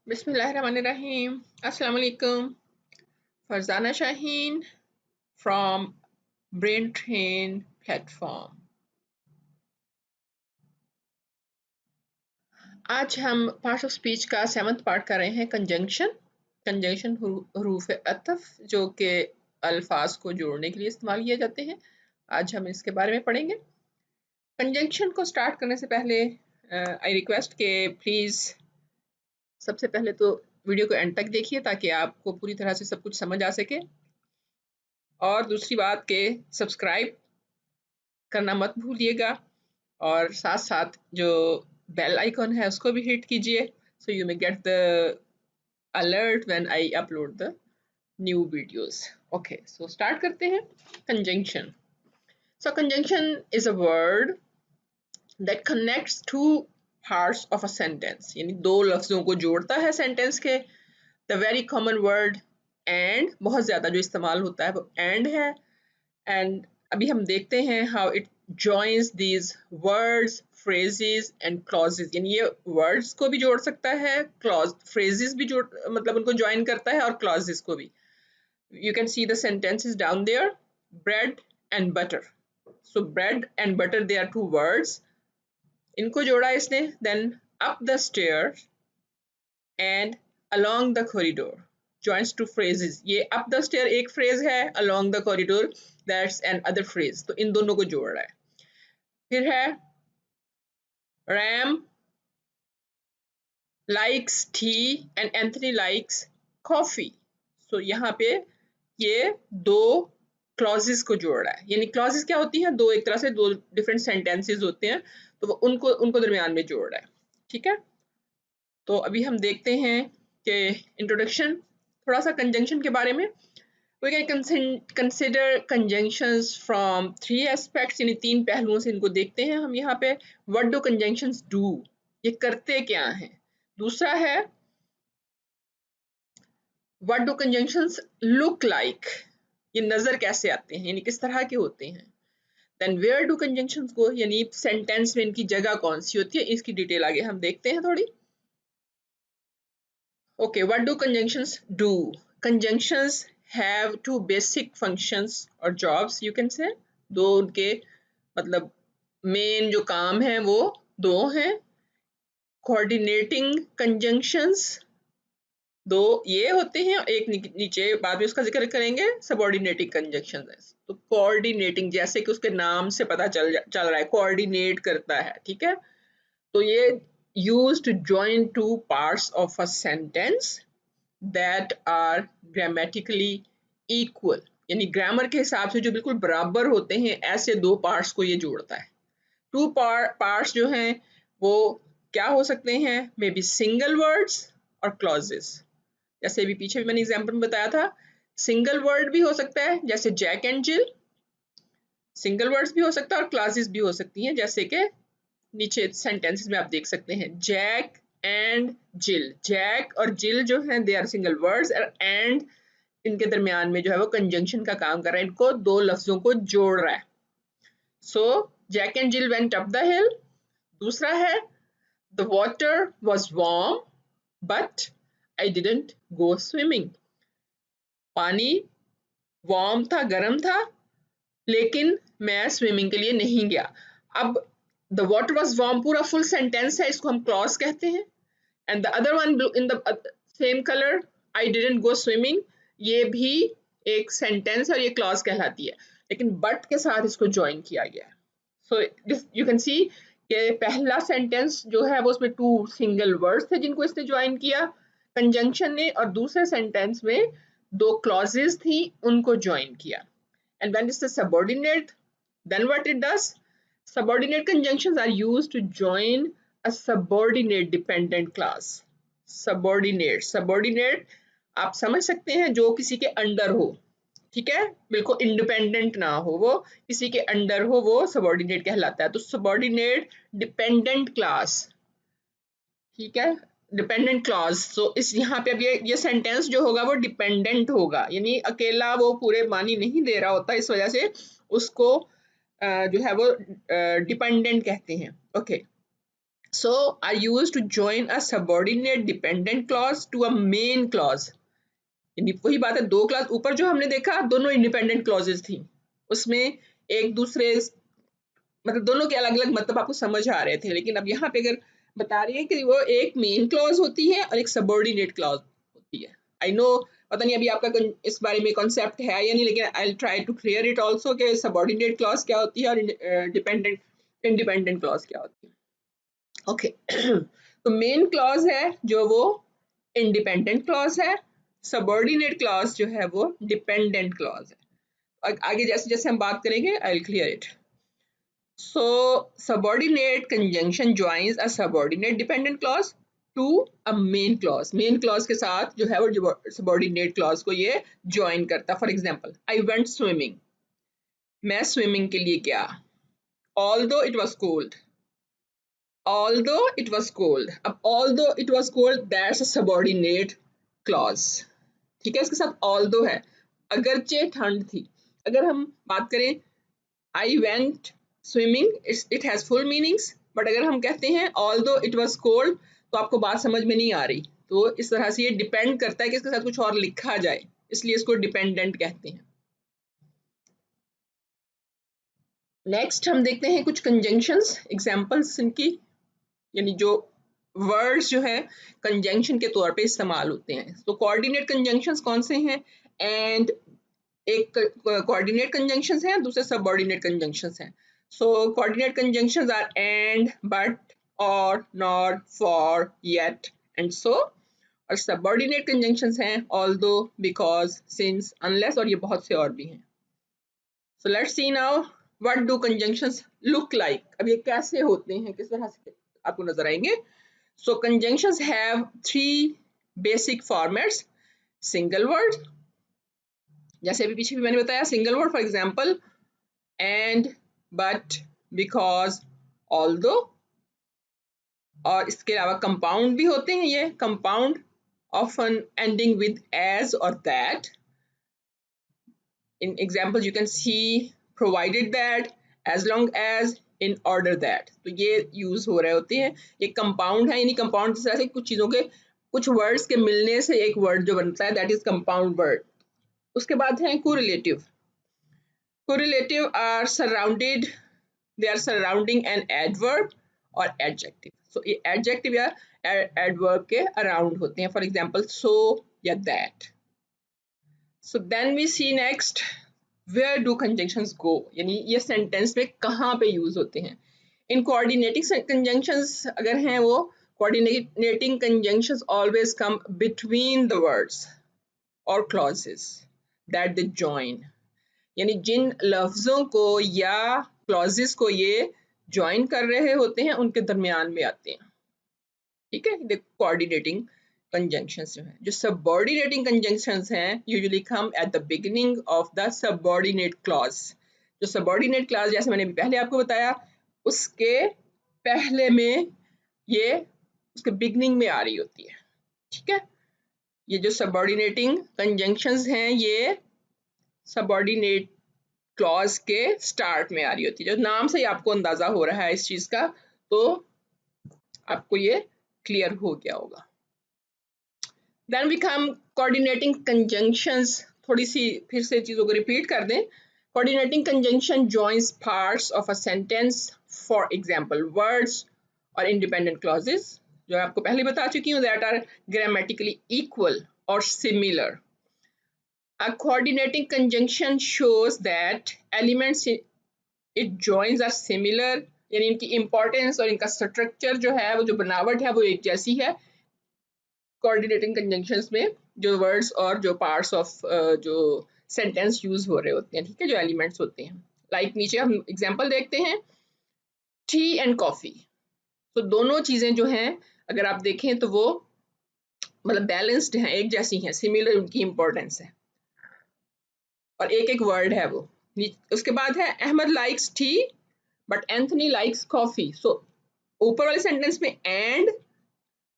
बिस्मिल्लाहिर्रहमानिर्रहीम। अस्सलाम वालेकुम। Farzana Shaheen from brain train platform. आज हम पार्ट्स ऑफ स्पीच का 7th पार्ट कर रहे हैं, कंजंक्शन। कंजंक्शन हरूफ अतफ जो कि अल्फाज को जोड़ने के लिए इस्तेमाल किए जाते हैं। आज हम इसके बारे में पढ़ेंगे। कंजंक्शन को स्टार्ट करने से पहले आई रिक्वेस्ट के प्लीज़ सबसे पहले तो वीडियो को एंड तक देखिए ताकि आपको पूरी तरह से सब कुछ समझ आ सके। और दूसरी बात के सब्सक्राइब करना मत भूलिएगा और साथ साथ जो बेल आइकॉन है उसको भी हिट कीजिए so you may get the alert when I upload the new videos. Okay, so start करते हैं। Conjunction. So conjunction is a word that connects two parts of a sentence, यानी दो लफ्जों को जोड़ता है सेंटेंस के। The very common word and, बहुत ज्यादा जो इस्तेमाल होता है वो एंड है। एंड अभी हम देखते हैं how it joins these words, phrases and clauses, यानी ये words को भी जोड़ सकता है, clause phrases भी जोड़ मतलब उनको join करता है और clauses को भी। You can see the sentences down there. Bread and butter. So bread and butter, they are two words. इनको जोड़ा इसने। Then up the stairs and along the corridor joins two phrases. ये up the stair एक phrase है, along the corridor that's an other phrase. तो इन दोनों को जोड़ रहा है। फिर है Ram likes tea and Anthony likes coffee. So यहाँ पे ये दो क्लॉजेस को जोड़ रहा है। यानी क्लॉजेस क्या होती हैं? दो, एक तरह से दो डिफरेंट सेंटेंसेस होते हैं, तो वो उनको दरमियान में जोड़ रहा है। ठीक है, तो अभी हम देखते हैं कि इंट्रोडक्शन, थोड़ा सा कंजंक्शन के बारे में। We can consider conjunctions from three aspects, यानी तीन पहलुओं से इनको देखते हैं हम यहाँ पे। What do conjunctions do? ये करते क्या हैं? दूसरा है What do conjunctions look like? ये नजर कैसे आते हैं, यानी किस तरह के होते हैं। Then where do conjunctions go? यानी सेंटेंस में इनकी जगह कौन सी होती है, इसकी डिटेल आगे हम देखते हैं थोड़ी। Okay, what do conjunctions do? Conjunctions have two basic functions or jobs, you can say. दो उनके मतलब मेन जो काम है वो दो हैं। Coordinating conjunctions, दो ये होते हैं, एक नीचे बाद में उसका जिक्र करेंगे। सबऑर्डिनेटिंग कंजंक्शंस, तो कोऑर्डिनेटिंग, जैसे कि उसके नाम से पता चल रहा है, कोऑर्डिनेट करता है। ठीक है, तो ये used to join two parts of a sentence that are grammatically equal, यानी ग्रामर के हिसाब से जो बिल्कुल बराबर होते हैं, ऐसे दो पार्ट्स को ये जोड़ता है। टू पार्ट्स जो हैं वो क्या हो सकते हैं? मे बी सिंगल वर्ड्स और क्लॉजेस। जैसे भी पीछे भी मैंने एग्जाम्पल में बताया था, सिंगल वर्ड भी हो सकता है जैसे Jack and Jill, single words भी हो सकता है और क्लॉजेस भी हो सकती हैं, जैसे कि नीचे सेंटेंसेस में आप देख सकते हैं जैक एंड जिल। जैक और जिल जो हैं they are single words, and इनके दरमियान में जो है वो कंजंक्शन का काम कर रहा है, इनको दो लफ्जों को जोड़ रहा है। So Jack and Jill went up the hill. दूसरा है the water was warm but I didn't go swimming. पानी वार्म था, गर्म था, लेकिन मैं स्विमिंग के लिए नहीं गया। अब द वाटर वाज वार्म पूरा फुल सेंटेंस है, इसको हम क्लॉज कहते हैं। And the other one in the same colour, I didn't go swimming, ये भी एक सेंटेंस है और ये क्लॉज कहलाती है, लेकिन बट के साथ इसको ज्वाइन किया गया है। सो यू कैन सी कि पहला सेंटेंस जो है वो उसमें टू सिंगल वर्ड्स थे जिनको इसने ज्वाइन किया कंजंक्शन ने, और दूसरे सेंटेंस में दो क्लॉजेस थी उनको ज्वाइन किया। And when it's a subordinate, then what it does? Subordinate conjunctions are used to join a subordinate dependent class. Subordinate आप समझ सकते हैं, जो किसी के अंडर हो। ठीक है, बिल्कुल इंडिपेंडेंट ना हो, वो किसी के अंडर हो, वो सबऑर्डिनेट कहलाता है। तो सबऑर्डिनेट डिपेंडेंट क्लास, ठीक है, डिपेंडेंट क्लॉज। सो इस यहाँ पे अब ये सेंटेंस जो होगा वो डिपेंडेंट होगा, यानी अकेला वो पूरे मानी नहीं दे रहा होता, इस वजह से उसको जो है वो डिपेंडेंट कहते हैं। Okay, So are used to join a subordinate dependent clause to a main clause। यानी वही बात है, दो क्लास ऊपर जो हमने देखा दोनों इंडिपेंडेंट क्लॉजेस थी, उसमें एक दूसरे मतलब दोनों के अलग अलग मतलब आपको समझ आ रहे थे, लेकिन अब यहाँ पे अगर बता रही है कि वो एक मेन क्लॉज होती है और एक सबऑर्डिनेट क्लॉज होती है। आई नो पता नहीं अभी आपका इस बारे में कॉन्सेप्ट है या नहीं, लेकिन I will try to clear it also कि सबऑर्डिनेट क्लॉज क्या होती है और डिपेंडेंट इंडिपेंडेंट क्लॉज क्या होती है। ओके तो मेन क्लॉज है जो वो इंडिपेंडेंट क्लॉज है, सबऑर्डिनेट क्लॉज जो है वो डिपेंडेंट क्लॉज है। आगे जैसे जैसे हम बात करेंगे I will clear it. So subordinate conjunction joins a subordinate dependent clause to a main clause। main clause के साथ जो है वो subordinate clause को ये join करता। For example, I went swimming। मैं swimming के लिए गया। Although it was cold। Although it was cold। अब although it was cold that's a subordinate clause। ठीक है, इसके साथ although है, अगरचे ठंड थी। अगर हम बात करें I went swimming, it has full meanings, but अगर हम कहते हैं although it was cold तो आपको बात समझ में नहीं आ रही, तो इस तरह से ये डिपेंड करता है कि इसके साथ कुछ और लिखा जाए, इसलिए इसको डिपेंडेंट कहते हैं। नेक्स्ट हम देखते हैं कुछ कंजंक्शंस, एग्जांपल्स इनकी, यानी जो वर्ड्स जो है कंजंक्शन के तौर पे इस्तेमाल होते हैं। तो कोऑर्डिनेट कंजंक्शंस कौन से हैं? एंड एक कोऑर्डिनेट कंजंक्शंस हैं, दूसरे सबऑर्डिनेट कंजंक्शंस हैं। So coordinate conjunctions are and, but, or, nor, for, yet and so. और सबऑर्डिनेट कंजंक्शंस हैं ऑल्दो, बिकॉज, सिंस, अनलेस, और ये बहुत से और भी हैं। So let's see now what do conjunctions look like. अब ये कैसे होते हैं, किस तरह से आपको नजर आएंगे। So conjunctions have three basic formats. Single word, जैसे अभी पीछे भी मैंने बताया, single word, for example and, but, because, although. और इसके अलावा कंपाउंड भी होते हैं, ये compound often ending with as और that. In example you can see provided that, as long as, in order that. तो ये यूज हो रहे होते हैं। ये कंपाउंड है, यानी कंपाउंड जिस तरह से कुछ चीजों के कुछ वर्ड्स के मिलने से एक वर्ड जो बनता है दैट इज कंपाउंड वर्ड। उसके बाद है correlative. Correlative are surrounded, they are surrounding an adverb or adjective। So ये adjective या adverb के around होते हैं, for example so या that। So then we see next, where do conjunctions go, यानी ये sentence में कहाँ पे use होते हैं। In coordinating conjunctions अगर हैं वो, coordinating conjunctions always come between the words or clauses that they join। यानी जिन लफ्जों को या क्लॉजेस को ये ज्वाइन कर रहे होते हैं उनके दरमियान में आते हैं। ठीक है, देखो कोऑर्डिनेटिंग कंजंक्शंस जो हैं, जो सबऑर्डिनेटिंग कंजंक्शंस हैं usually come at the beginning of the subordinate clause. जो सबऑर्डिनेट क्लॉज जैसे मैंने पहले आपको बताया उसके पहले में ये उसके बिगिनिंग में आ रही होती है। ठीक है, ये जो सबऑर्डिनेटिंग कंजंक्शंस हैं ये सबऑर्डिनेट क्लॉज के स्टार्ट में आ रही होती है। जो नाम से ही आपको अंदाजा हो रहा है इस चीज का, तो आपको ये क्लियर हो गया होगा। Then we come coordinating conjunctions. थोड़ी सी फिर से चीजों को रिपीट कर दें। Coordinating conjunction joins parts of a sentence, for example words और इंडिपेंडेंट क्लॉजेस, जो आपको पहले बता चुकी हूँ, दैट आर ग्रामेटिकली इक्वल और similar. A coordinating conjunction shows that elements it joins are similar, यानी इनकी इंपॉर्टेंस और इनका स्ट्रक्चर जो है वो जो बनावट है वो एक जैसी है। कोऑर्डिनेटिंग कंजंक्शंस में जो वर्ड्स और जो पार्ट्स ऑफ जो सेंटेंस यूज हो रहे होते हैं, ठीक है, जो एलिमेंट्स होते हैं। लाइक नीचे हम एग्जांपल देखते हैं, टी एंड कॉफी। तो दोनों चीजें जो हैं अगर आप देखें तो वो मतलब बैलेंस्ड हैं, एक जैसी हैं, सिमिलर उनकी इंपॉर्टेंस है और एक एक वर्ड है वो। उसके बाद है Ahmed likes tea but Anthony likes coffee. So ऊपर वाले सेंटेंस में एंड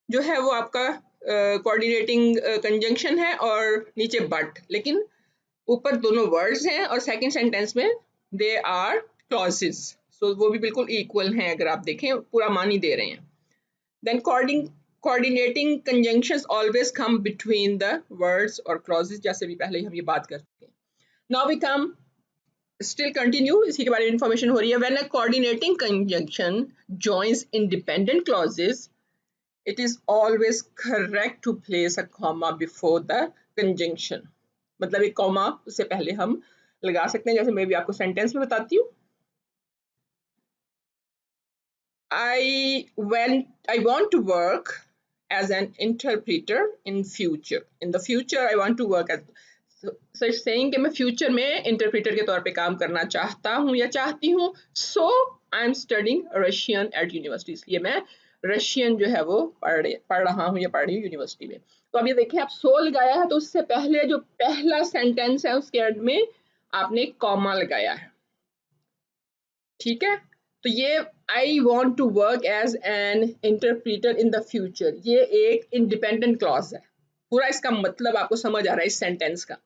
जो है वो आपका कोऑर्डिनेटिंग कंजंक्शन है और नीचे बट, लेकिन ऊपर दोनों वर्ड्स हैं और सेकंड सेंटेंस में दे आर क्लॉजेस। सो वो भी बिल्कुल इक्वल हैं, अगर आप देखें पूरा मान ही दे रहे हैं। Then coordinating conjunctions always come between the words or clauses, जैसे भी पहले हम ये बात कर चुके हैं. Now we come still continue, इसी के बारे में इंफॉर्मेशन हो रही है. When a coordinating conjunction joins independent clauses, it is always correct to place a comma before the conjunction. मतलब एक कॉमा उससे पहले हम लगा सकते हैं, जैसे मैं भी आपको सेंटेंस में बताती हूँ. I want to work as an interpreter in future. In the future, I want to work as so it's saying कि मैं फ्यूचर में इंटरप्रेटर के तौर पे काम करना चाहता हूँ या चाहती हूँ. So I am studying Russian at university, इसलिए मैं रशियन जो है वो पढ़ रहा हूँ या पढ़ रही हूँ यूनिवर्सिटी में. तो अब ये देखिए, आप सो लगाया है तो उससे पहले जो पहला सेंटेंस है उसके एंड में आपने कॉमा लगाया है. ठीक है, तो ये I want to work as an interpreter in the future, ये एक इंडिपेंडेंट क्लॉज है. पूरा इसका मतलब आपको समझ आ रहा है इस सेंटेंस का.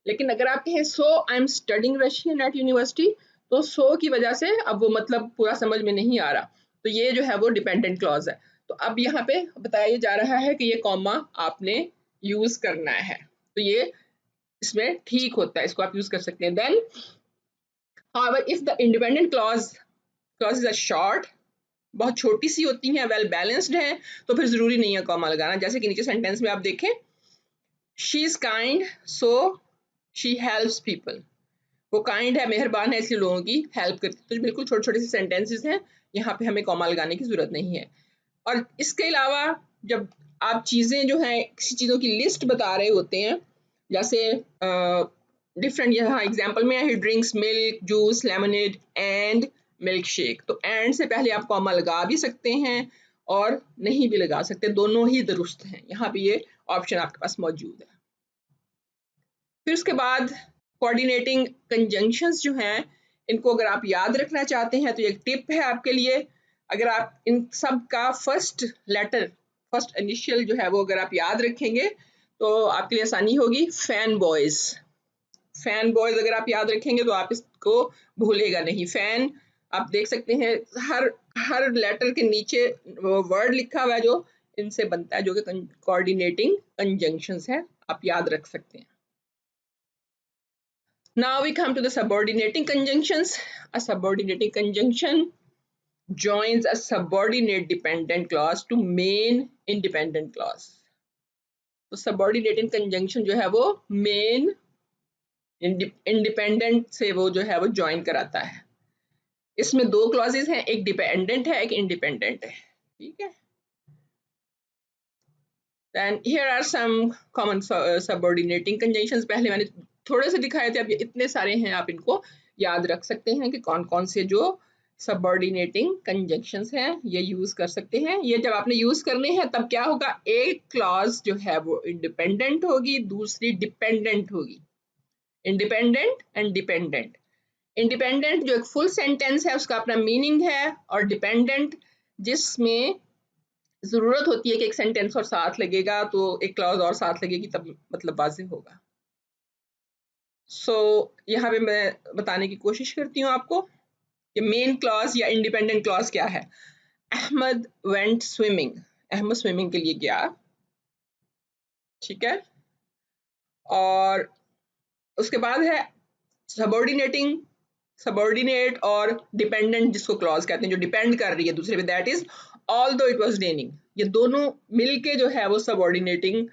लेकिन अगर आप कहें so I am studying Russian at university, तो सो की वजह से अब वो मतलब पूरा समझ में नहीं आ रहा, तो ये जो है वो डिपेंडेंट क्लॉज है. तो अब यहाँ पे बताया जा रहा है कि ये कॉमा आपने यूज करना है, तो ये इसमें ठीक होता है, इसको आप यूज कर सकते हैं. Then however if the independent clauses are short, बहुत छोटी सी होती हैं, वेल बैलेंस्ड हैं, तो फिर जरूरी नहीं है कॉमा लगाना. जैसे कि नीचे सेंटेंस में आप देखें, she is kind so she helps people, वो काइंड है, मेहरबान है, इसलिए लोगों की हेल्प करती है. तो बिल्कुल छोटे छोटे से सेंटेंसेस हैं, यहाँ पे हमें कॉमा लगाने की जरूरत नहीं है. और इसके अलावा जब आप चीज़ें जो हैं किसी चीज़ों की लिस्ट बता रहे होते हैं, जैसे डिफरेंट, यहाँ एग्जांपल में है, ही drinks milk juice lemonade and milk shake, तो एंड से पहले आप कॉमा लगा भी सकते हैं और नहीं भी लगा सकते, दोनों ही दुरुस्त हैं. यहाँ पे ये ऑप्शन आपके पास मौजूद है. फिर उसके बाद कोऑर्डिनेटिंग कंजंक्शंस जो हैं, इनको अगर आप याद रखना चाहते हैं तो एक टिप है आपके लिए. अगर आप इन सब का फर्स्ट लेटर, फर्स्ट इनिशियल जो है वो अगर आप याद रखेंगे तो आपके लिए आसानी होगी. फैन बॉयज अगर आप याद रखेंगे तो आप इसको भूलेगा नहीं. फैन आप देख सकते हैं, हर लेटर के नीचे वर्ड लिखा हुआ है जो इनसे बनता है, जो कि कोऑर्डिनेटिंग कंजंक्शंस है, आप याद रख सकते हैं. Now we come to the subordinating conjunctions. A subordinating conjunction joins a subordinate dependent clause to main independent clause. तो subordinating conjunction जो है वो main independent से वो जो है वो join कराता है. इसमें दो clauses हैं, एक dependent है, एक independent है. ठीक है. Then here are some common subordinating conjunctions. पहले मैंने थोड़े से दिखाए थे, अब ये इतने सारे हैं, आप इनको याद रख सकते हैं कि कौन कौन से जो सबऑर्डिनेटिंग कंजंक्शंस हैं ये यूज कर सकते हैं. ये जब आपने यूज करने हैं तब क्या होगा, एक क्लॉज जो है वो इंडिपेंडेंट होगी, दूसरी डिपेंडेंट होगी. Independent and dependent. इंडिपेंडेंट जो एक फुल सेंटेंस है उसका अपना मीनिंग है, और डिपेंडेंट जिसमें जरूरत होती है कि एक सेंटेंस और साथ लगेगा तो एक क्लॉज और साथ लगेगी, तब मतलब वाज़ेह होगा. सो यहाँ पे मैं बताने की कोशिश करती हूँ आपको कि मेन क्लॉज या इंडिपेंडेंट क्लॉज क्या है. Ahmed went swimming, Ahmed swimming के लिए गया. ठीक है. और उसके बाद है सबऑर्डिनेट और डिपेंडेंट, जिसको क्लॉज कहते हैं, जो डिपेंड कर रही है दूसरे पे, that is although it was raining. ये दोनों मिलके जो है वो सबऑर्डिनेटिंग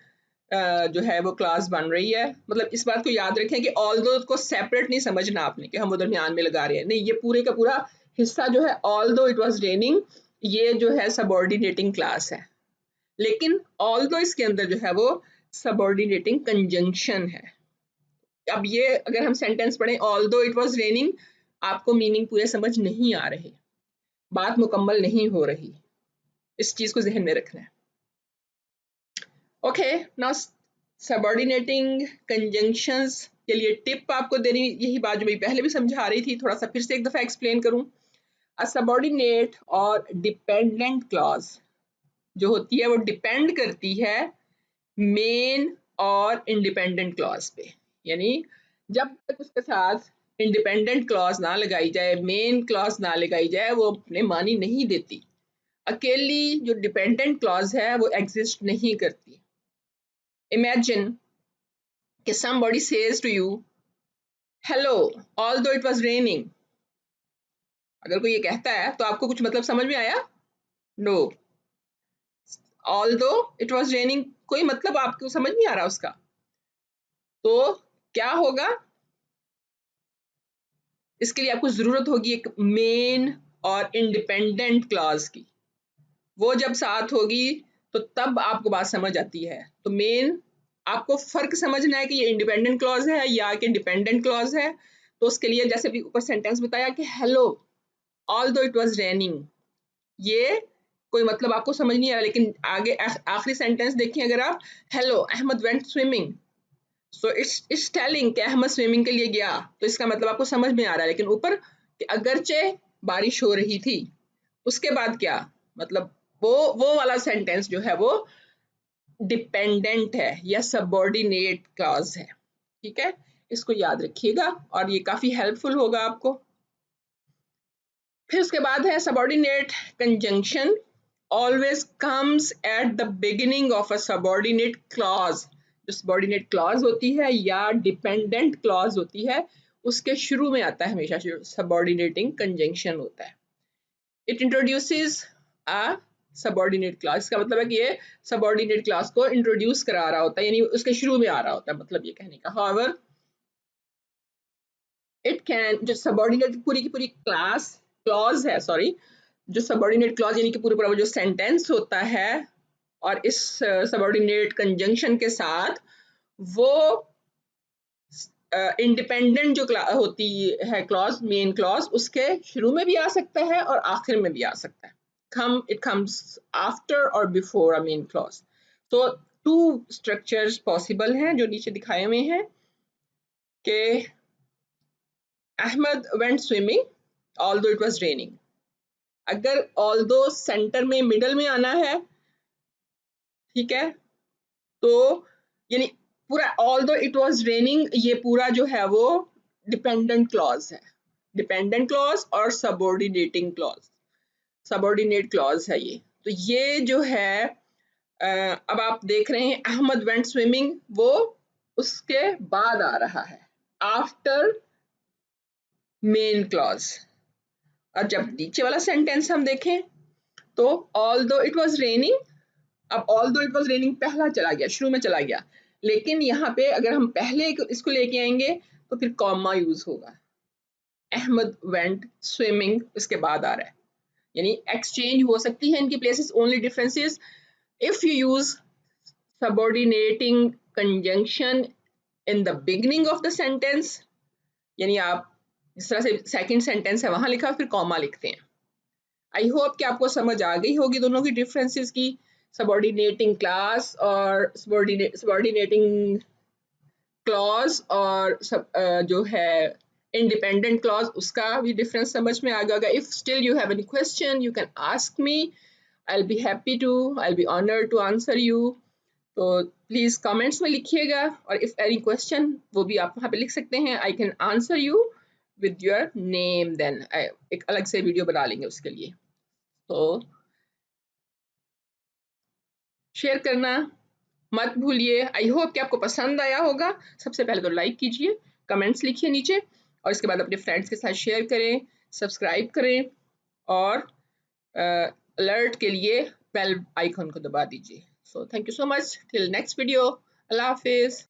जो है वो क्लास बन रही है. मतलब इस बात को याद रखें कि ऑल्दो को सेपरेट नहीं समझना आपने कि हम वो दरमियान में लगा रहे हैं, नहीं, ये पूरे का पूरा हिस्सा जो है ऑल्दो इट वाज रेनिंग, ये जो है सबऑर्डिनेटिंग क्लास है. लेकिन ऑल्दो इसके अंदर जो है वो सबऑर्डिनेटिंग कंजंक्शन है. अब ये अगर हम सेंटेंस पढ़ें, ऑल्दो इट वाज रेनिंग, आपको मीनिंग पूरे समझ नहीं आ रहे, बात मुकम्मल नहीं हो रही, इस चीज को जहन में रखना है. ओके, नाउ सबऑर्डिनेटिंग कंजंक्शंस के लिए टिप आपको देनी, यही बात जो मैं पहले भी समझा रही थी, थोड़ा सा फिर से एक दफा एक्सप्लेन करूं. अ सबऑर्डिनेट और डिपेंडेंट क्लॉज जो होती है वो डिपेंड करती है मेन और इंडिपेंडेंट क्लॉज पे. यानी जब तक उसके साथ इंडिपेंडेंट क्लॉज ना लगाई जाए, मेन क्लॉज ना लगाई जाए, वो अपने मानी नहीं देती. अकेली जो डिपेंडेंट क्लॉज है वो एग्जिस्ट नहीं करती। इमेजिन कि somebody says to you hello although it was raining। अगर कोई ये कहता है तो आपको कुछ मतलब समझ में आया? No. although it was raining कोई मतलब आपको समझ नहीं आ रहा उसका, तो क्या होगा? इसके लिए आपको जरूरत होगी एक मेन और इंडिपेंडेंट क्लॉज की। वो जब साथ होगी तो तब आपको बात समझ आती है। तो मेन आपको फर्क समझना है कि ये इंडिपेंडेंट क्लॉज है या कि डिपेंडेंट क्लॉज है। तो उसके लिए जैसे भी ऊपर सेंटेंस बताया कि hello although it was raining, ये कोई मतलब आपको समझ नहीं आ रहा, लेकिन आगे आखिरी सेंटेंस देखिए अगर आप, hello Ahmed went swimming, so it's telling कि अहमद स्विमिंग के लिए गया, तो इसका मतलब आपको समझ में आ रहा है। लेकिन ऊपर कि अगरचे बारिश हो रही थी, उसके बाद क्या मतलब, वो वाला सेंटेंस जो है वो डिपेंडेंट है या सबऑर्डिनेट क्लॉज है। ठीक है, इसको याद रखिएगा और ये काफी हेल्पफुल होगा आपको। फिर उसके बाद है subordinate conjunction always comes at the beginning of a subordinate clause. जो सबऑर्डिनेट क्लॉज होती है या डिपेंडेंट क्लॉज होती है उसके शुरू में आता है हमेशा सबऑर्डिनेटिंग कंजंक्शन होता है। It introduces a subordinate class, का मतलब है कि ये सबऑर्डिनेट क्लास को इंट्रोड्यूस करा रहा होता है, यानी उसके शुरू में आ रहा होता है, मतलब ये कहने का। हाउएवर इट कैन, जो सबऑर्डिनेट पूरी की पूरी क्लास क्लॉज है, सॉरी, जो सबऑर्डिनेट क्लॉज यानी कि पूरा पूरा जो सेंटेंस होता है और इस सबऑर्डिनेट कंजंक्शन के साथ वो इंडिपेंडेंट जो होती है क्लॉज, मेन क्लॉज, उसके शुरू में भी आ सकता है और आखिर में भी आ सकता है। It comes after or before a main clause. So two structures possible हैं जो नीचे दिखाए हुए हैं कि Ahmed went swimming although it was raining। अगर although सेंटर में मिडल में आना है, ठीक है, तो यानी पूरा although it was raining ये पूरा जो है वो डिपेंडेंट क्लॉज है, डिपेंडेंट क्लॉज और सबऑर्डिनेटिंग क्लॉज, सबऑर्डिनेट क्लॉज है ये। तो ये जो है अब आप देख रहे हैं अहमद वेंट स्विमिंग, वो उसके बाद आ रहा है, आफ्टर मेन क्लॉज। और जब नीचे वाला सेंटेंस हम देखें तो ऑल्दो इट वाज रेनिंग, अब ऑल्दो इट वाज रेनिंग पहला चला गया, शुरू में चला गया, लेकिन यहाँ पे अगर हम पहले इसको लेके आएंगे तो फिर कॉमा यूज होगा। अहमद वेंट स्विमिंग इसके बाद आ रहा है, यानी एक्सचेंज हो सकती है इनकी places. Only difference is if you use subordinating conjunction in the beginning of the sentence, यानी आप जिस तरह से सेकंड सेंटेंस है वहां लिखा फिर कॉमा लिखते हैं। आई होप कि आपको समझ आ गई होगी दोनों की डिफरेंसेस की, सबऑर्डिनेटिंग क्लास और सबऑर्डिनेटिंग क्लॉज और जो है इंडिपेंडेंट क्लॉज, उसका भी डिफरेंस समझ में आ गया। If still you have any question you can ask me, I will be happy to, I will be honoured to answer you. तो प्लीज कमेंट्स में लिखिएगा और इफ एनी क्वेश्चन वो भी आप वहाँ पे लिख सकते हैं। I can answer you with your name, then एक अलग से वीडियो बना लेंगे उसके लिए। तो शेयर करना मत भूलिए। आई होप कि आपको पसंद आया होगा। सबसे पहले तो लाइक कीजिए, कमेंट्स लिखिए नीचे और इसके बाद अपने फ्रेंड्स के साथ शेयर करें, सब्सक्राइब करें और अलर्ट के लिए बेल आइकन को दबा दीजिए। So thank you so much, till next video, Allah Hafiz.